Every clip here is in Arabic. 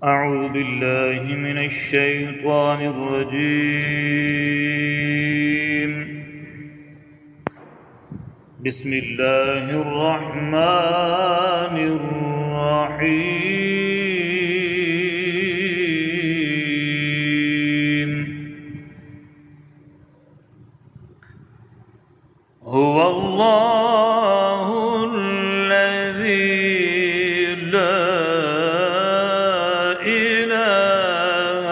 أعوذ بالله من الشيطان الرجيم. بسم الله الرحمن الرحيم. هو الله الذي لا إله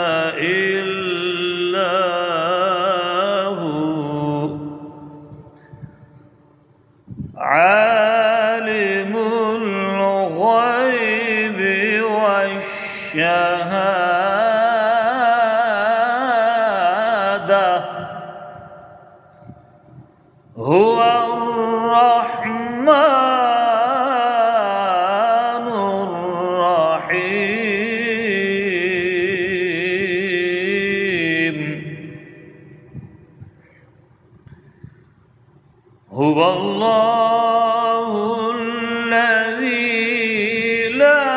إلا هو عالم الغيب والشهادة هو الرحمن الرحيم. هو الله الذي لا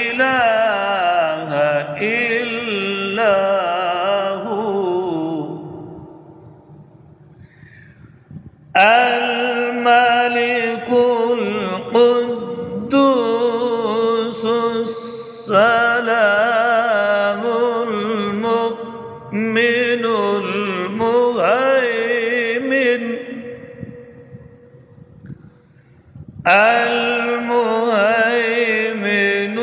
إله إلا هو الملك القدوس السلام المؤمن المهيمن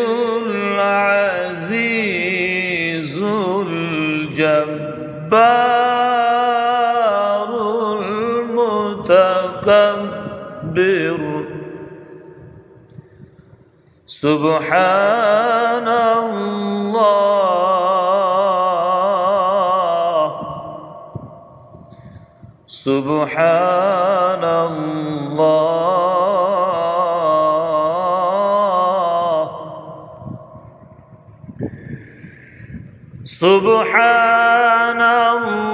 العزيز الجبار المتكبر. سبحان الله سبحان الله سبحان الله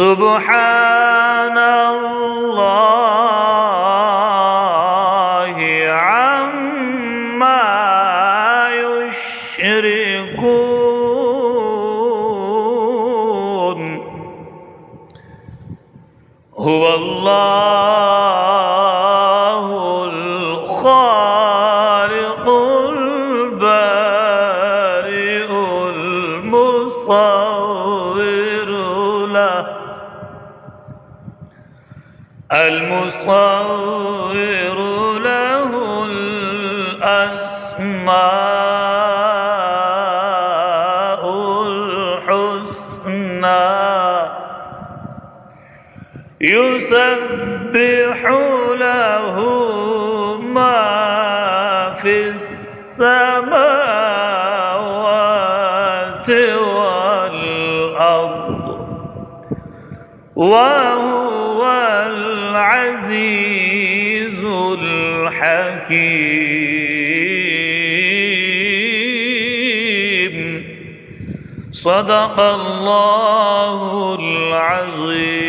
سبحان الله عما يشركون. هو الله الخالق البارئ المصور له الأسماء الحسنى. يسبح له ما في السماوات والأرض وهو العزيز الحكيم. صدق الله العظيم.